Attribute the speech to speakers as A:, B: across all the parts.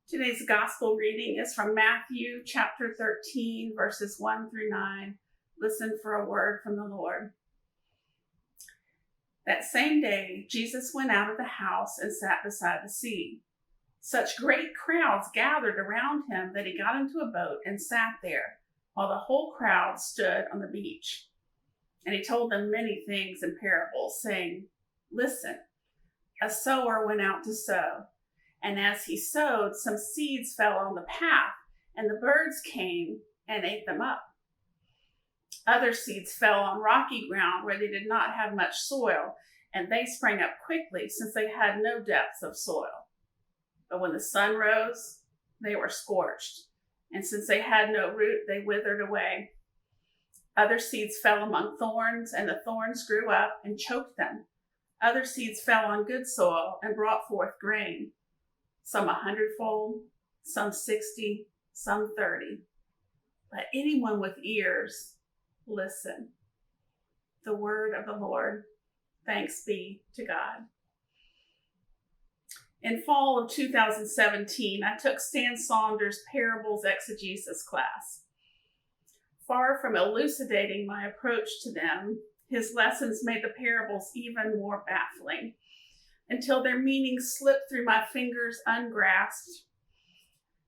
A: Today's gospel reading is from Matthew chapter 13, verses 1 through 9. Listen for a word from the Lord. That same day, Jesus went out of the house and sat beside the sea. Such great crowds gathered around him that he got into a boat and sat there, while the whole crowd stood on the beach. And he told them many things in parables, saying, "Listen, a sower went out to sow. And as he sowed, some seeds fell on the path, and the birds came and ate them up. Other seeds fell on rocky ground where they did not have much soil, and they sprang up quickly since they had no depth of soil. But when the sun rose, they were scorched, and since they had no root, they withered away. Other seeds fell among thorns, and the thorns grew up and choked them. Other seeds fell on good soil and brought forth grain. Some 100-fold, some 60, some 30. Let anyone with ears listen." The word of the Lord. Thanks be to God. In fall of 2017, I took Stan Saunders' Parables Exegesis class. Far from elucidating my approach to them, his lessons made the parables even more baffling, until their meanings slipped through my fingers ungrasped.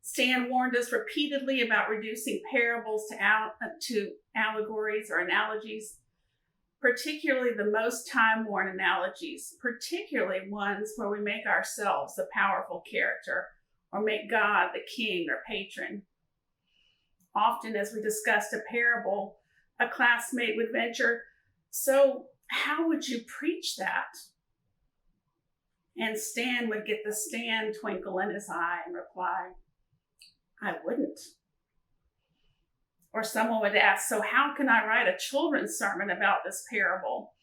A: Stan warned us repeatedly about reducing parables to allegories or analogies, particularly the most time-worn analogies, particularly ones where we make ourselves the powerful character or make God the king or patron. Often as we discussed a parable, a classmate would venture, "So how would you preach that?" And Stan would get the Stan twinkle in his eye and reply, "I wouldn't." Or someone would ask, "So how can I write a children's sermon about this parable?"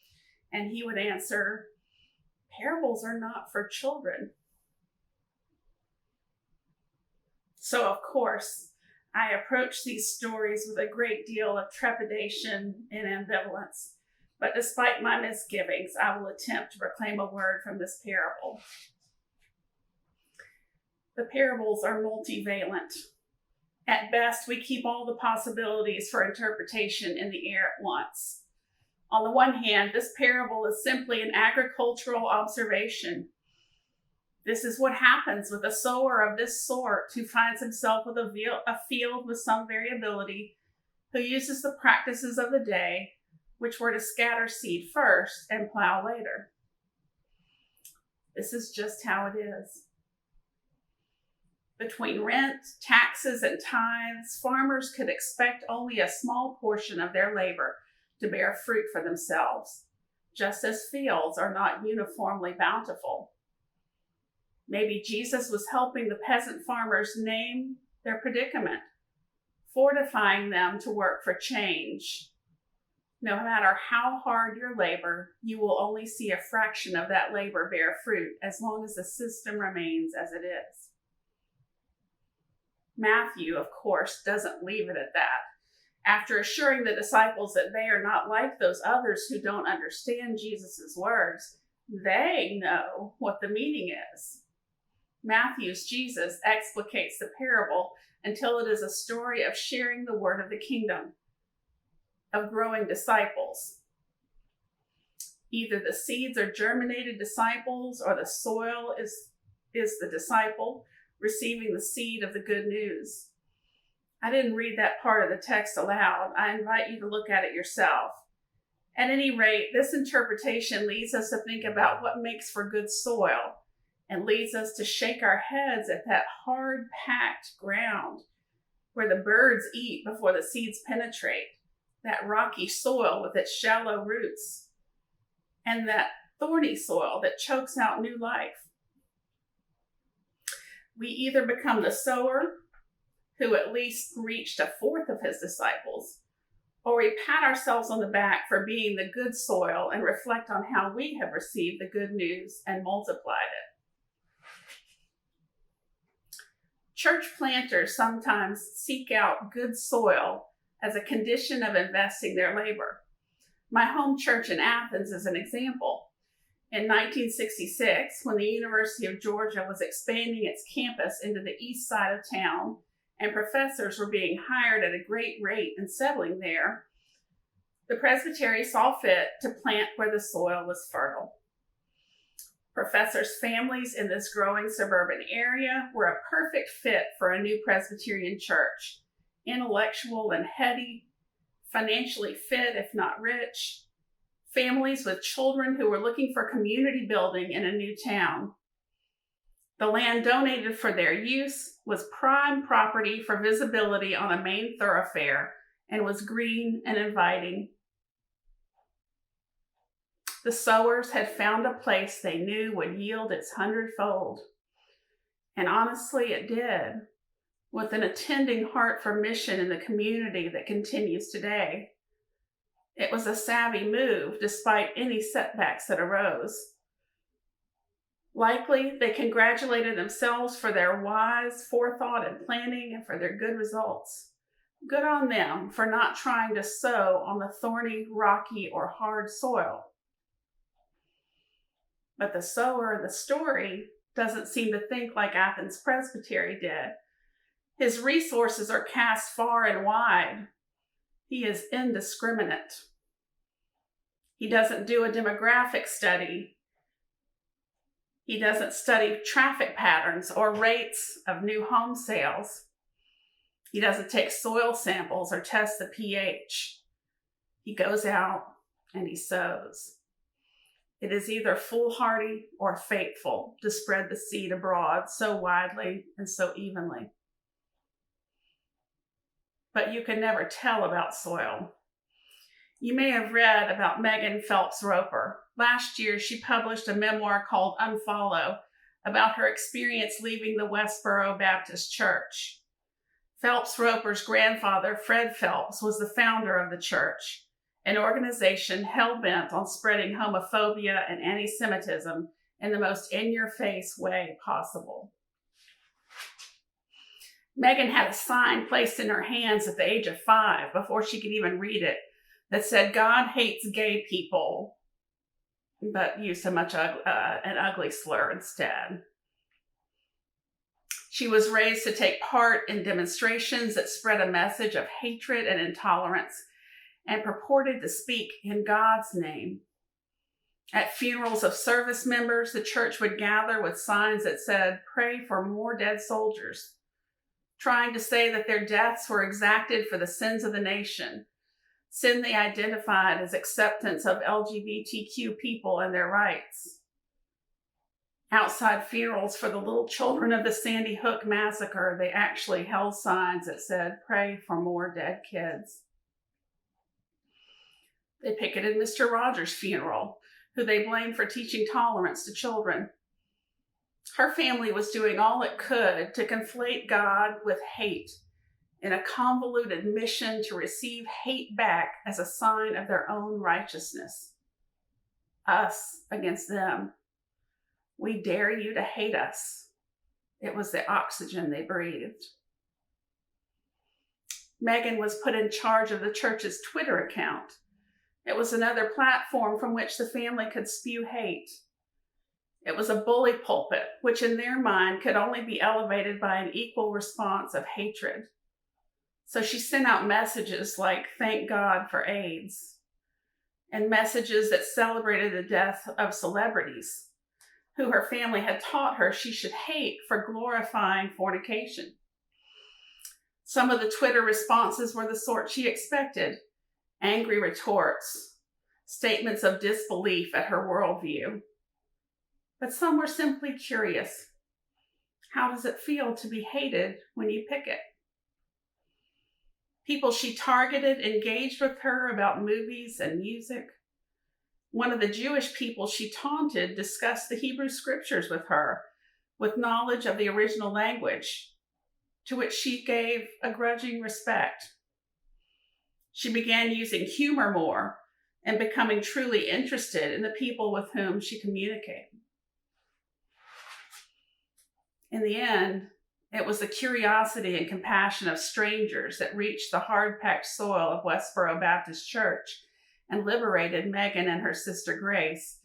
A: And he would answer, "Parables are not for children." So of course, I approach these stories with a great deal of trepidation and ambivalence. But despite my misgivings, I will attempt to proclaim a word from this parable. The parables are multivalent. At best, we keep all the possibilities for interpretation in the air at once. On the one hand, this parable is simply an agricultural observation. This is what happens with a sower of this sort who finds himself with a field with some variability, who uses the practices of the day, which were to scatter seed first and plow later. This is just how it is. Between rent, taxes, and tithes, farmers could expect only a small portion of their labor to bear fruit for themselves, just as fields are not uniformly bountiful. Maybe Jesus was helping the peasant farmers name their predicament, fortifying them to work for change. No matter how hard your labor, you will only see a fraction of that labor bear fruit as long as the system remains as it is. Matthew, of course, doesn't leave it at that. After assuring the disciples that they are not like those others who don't understand Jesus' words, they know what the meaning is. Matthew's Jesus explicates the parable until it is a story of sharing the word of the kingdom, of growing disciples. Either the seeds are germinated disciples or the soil is the disciple receiving the seed of the good news. I didn't read that part of the text aloud. I invite you to look at it yourself. At any rate, this interpretation leads us to think about what makes for good soil and leads us to shake our heads at that hard, packed ground where the birds eat before the seeds penetrate, that rocky soil with its shallow roots, and that thorny soil that chokes out new life. We either become the sower, who at least reached a fourth of his disciples, or we pat ourselves on the back for being the good soil and reflect on how we have received the good news and multiplied it. Church planters sometimes seek out good soil as a condition of investing their labor. My home church in Athens is an example. In 1966, when the University of Georgia was expanding its campus into the east side of town, and professors were being hired at a great rate and settling there, the presbytery saw fit to plant where the soil was fertile. Professors' families in this growing suburban area were a perfect fit for a new Presbyterian church, intellectual and heady, financially fit if not rich, families with children who were looking for community building in a new town. The land donated for their use was prime property for visibility on a main thoroughfare and was green and inviting. The sowers had found a place they knew would yield its hundredfold. And honestly, it did, with an attending heart for mission in the community that continues today. It was a savvy move, despite any setbacks that arose. Likely, they congratulated themselves for their wise forethought and planning and for their good results. Good on them for not trying to sow on the thorny, rocky, or hard soil. But the sower of the story doesn't seem to think like Athens Presbytery did. His resources are cast far and wide. He is indiscriminate. He doesn't do a demographic study. He doesn't study traffic patterns or rates of new home sales. He doesn't take soil samples or test the pH. He goes out and he sows. It is either foolhardy or faithful to spread the seed abroad so widely and so evenly. But you can never tell about soil. You may have read about Megan Phelps Roper. Last year, she published a memoir called Unfollow about her experience leaving the Westboro Baptist Church. Phelps Roper's grandfather, Fred Phelps, was the founder of the church, an organization hell-bent on spreading homophobia and anti-Semitism in the most in-your-face way possible. Megan had a sign placed in her hands at the age of 5 before she could even read it that said, "God hates gay people," but used an ugly slur instead. She was raised to take part in demonstrations that spread a message of hatred and intolerance and purported to speak in God's name. At funerals of service members, the church would gather with signs that said, "Pray for more dead soldiers," trying to say that their deaths were exacted for the sins of the nation, sin they identified as acceptance of LGBTQ people and their rights. Outside funerals for the little children of the Sandy Hook massacre, they actually held signs that said, "Pray for more dead kids." They picketed Mr. Rogers' funeral, who they blamed for teaching tolerance to children. Her family was doing all it could to conflate God with hate in a convoluted mission to receive hate back as a sign of their own righteousness. Us against them. We dare you to hate us. It was the oxygen they breathed. Megan was put in charge of the church's Twitter account. It was another platform from which the family could spew hate. It was a bully pulpit, which in their mind could only be elevated by an equal response of hatred. So she sent out messages like, "Thank God for AIDS," and messages that celebrated the death of celebrities, who her family had taught her she should hate for glorifying fornication. Some of the Twitter responses were the sort she expected: angry retorts, statements of disbelief at her worldview. But some were simply curious. How does it feel to be hated when you pick it? People she targeted engaged with her about movies and music. One of the Jewish people she taunted discussed the Hebrew scriptures with her, with knowledge of the original language, to which she gave a grudging respect. She began using humor more and becoming truly interested in the people with whom she communicated. In the end, it was the curiosity and compassion of strangers that reached the hard-packed soil of Westboro Baptist Church and liberated Megan and her sister Grace,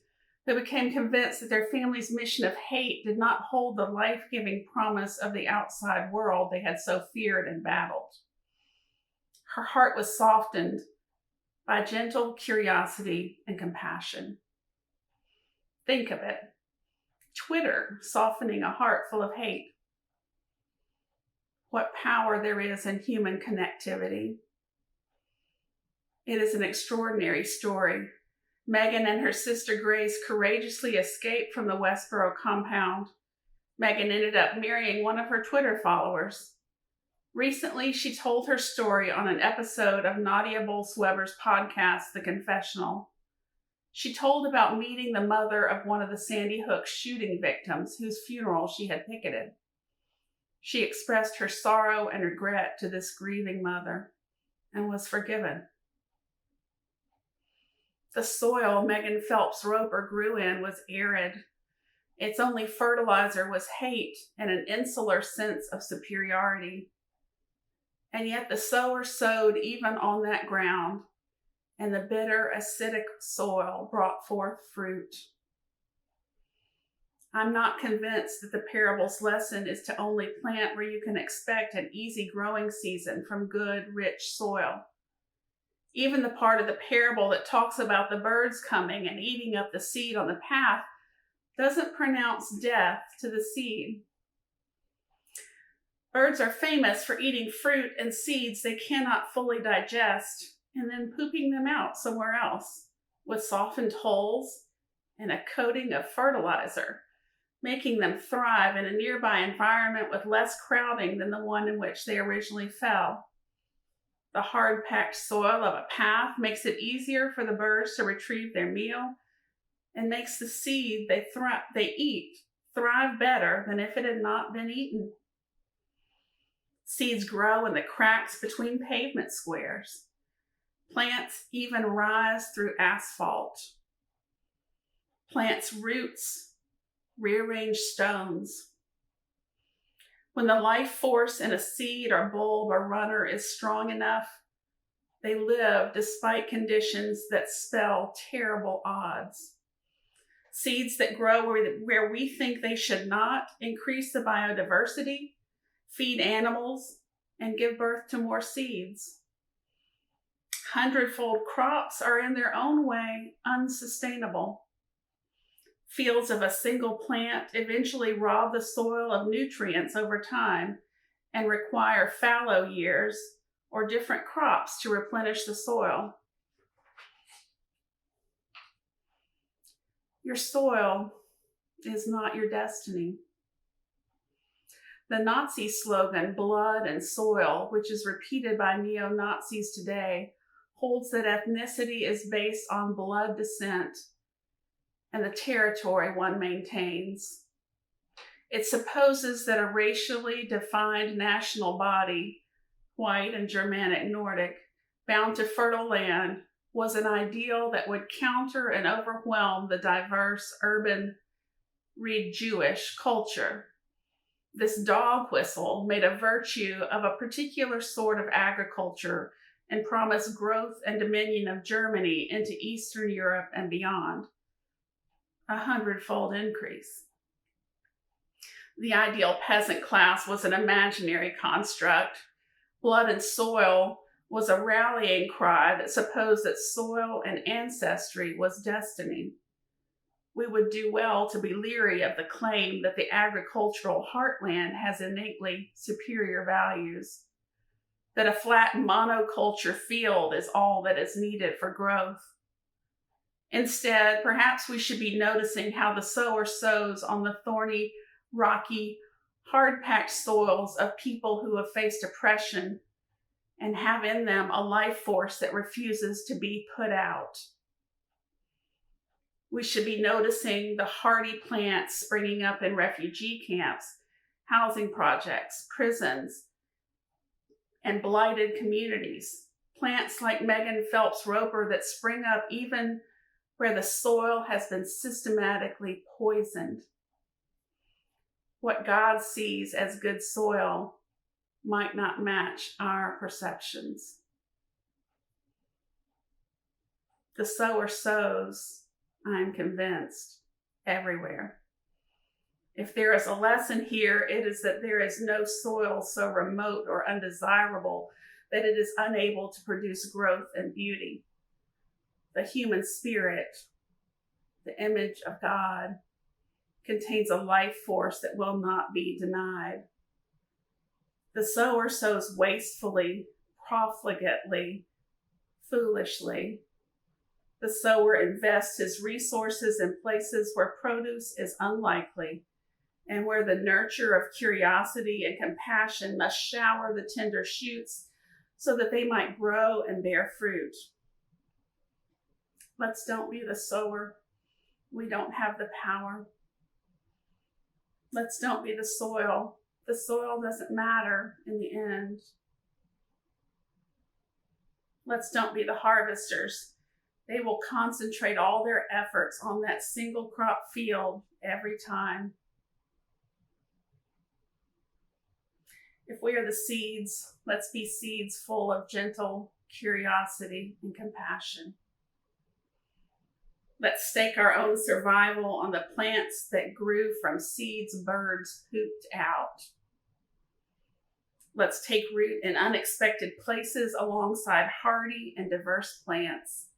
A: who became convinced that their family's mission of hate did not hold the life-giving promise of the outside world they had so feared and battled. Her heart was softened by gentle curiosity and compassion. Think of it. Twitter softening a heart full of hate. What power there is in human connectivity. It is an extraordinary story. Megan and her sister Grace courageously escaped from the Westboro compound. Megan ended up marrying one of her Twitter followers. Recently, she told her story on an episode of Nadia Bolz-Weber's podcast, The Confessional. She told about meeting the mother of one of the Sandy Hook shooting victims whose funeral she had picketed. She expressed her sorrow and regret to this grieving mother and was forgiven. The soil Megan Phelps Roper grew in was arid. Its only fertilizer was hate and an insular sense of superiority. And yet the sower sowed even on that ground, and the bitter, acidic soil brought forth fruit. I'm not convinced that the parable's lesson is to only plant where you can expect an easy growing season from good, rich soil. Even the part of the parable that talks about the birds coming and eating up the seed on the path doesn't pronounce death to the seed. Birds are famous for eating fruit and seeds they cannot fully digest and then pooping them out somewhere else with softened holes and a coating of fertilizer, making them thrive in a nearby environment with less crowding than the one in which they originally fell. The hard-packed soil of a path makes it easier for the birds to retrieve their meal and makes the seed they eat thrive better than if it had not been eaten. Seeds grow in the cracks between pavement squares. Plants even rise through asphalt. Plants' roots rearrange stones. When the life force in a seed or bulb or runner is strong enough, they live despite conditions that spell terrible odds. Seeds that grow where we think they should not increase the biodiversity, feed animals, and give birth to more seeds. Hundredfold crops are in their own way unsustainable. Fields of a single plant eventually rob the soil of nutrients over time and require fallow years or different crops to replenish the soil. Your soil is not your destiny. The Nazi slogan, blood and soil, which is repeated by neo-Nazis today, holds that ethnicity is based on blood descent and the territory one maintains. It supposes that a racially defined national body, white and Germanic Nordic, bound to fertile land, was an ideal that would counter and overwhelm the diverse urban, read Jewish, culture. This dog whistle made a virtue of a particular sort of agriculture and promised growth and dominion of Germany into Eastern Europe and beyond. 100-fold increase. The ideal peasant class was an imaginary construct. Blood and soil was a rallying cry that supposed that soil and ancestry was destiny. We would do well to be leery of the claim that the agricultural heartland has innately superior values, that a flat monoculture field is all that is needed for growth. Instead, perhaps we should be noticing how the sower sows on the thorny, rocky, hard-packed soils of people who have faced oppression and have in them a life force that refuses to be put out. We should be noticing the hardy plants springing up in refugee camps, housing projects, prisons, and blighted communities. Plants like Megan Phelps Roper that spring up even where the soil has been systematically poisoned. What God sees as good soil might not match our perceptions. The sower sows, I am convinced. everywhere. If there is a lesson here, it is that there is no soil so remote or undesirable that it is unable to produce growth and beauty. The human spirit, the image of God, contains a life force that will not be denied. The sower sows wastefully, profligately, foolishly. The sower invests his resources in places where produce is unlikely and where the nurture of curiosity and compassion must shower the tender shoots so that they might grow and bear fruit. Let's don't be the sower. We don't have the power. Let's don't be the soil. The soil doesn't matter in the end. Let's don't be the harvesters. They will concentrate all their efforts on that single crop field every time. If we are the seeds, let's be seeds full of gentle curiosity and compassion. Let's stake our own survival on the plants that grew from seeds birds pooped out. Let's take root in unexpected places alongside hardy and diverse plants.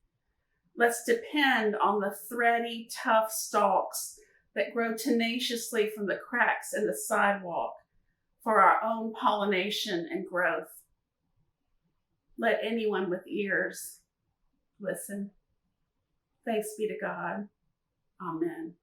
A: Let's depend on the thready, tough stalks that grow tenaciously from the cracks in the sidewalk for our own pollination and growth. Let anyone with ears listen. Thanks be to God. Amen.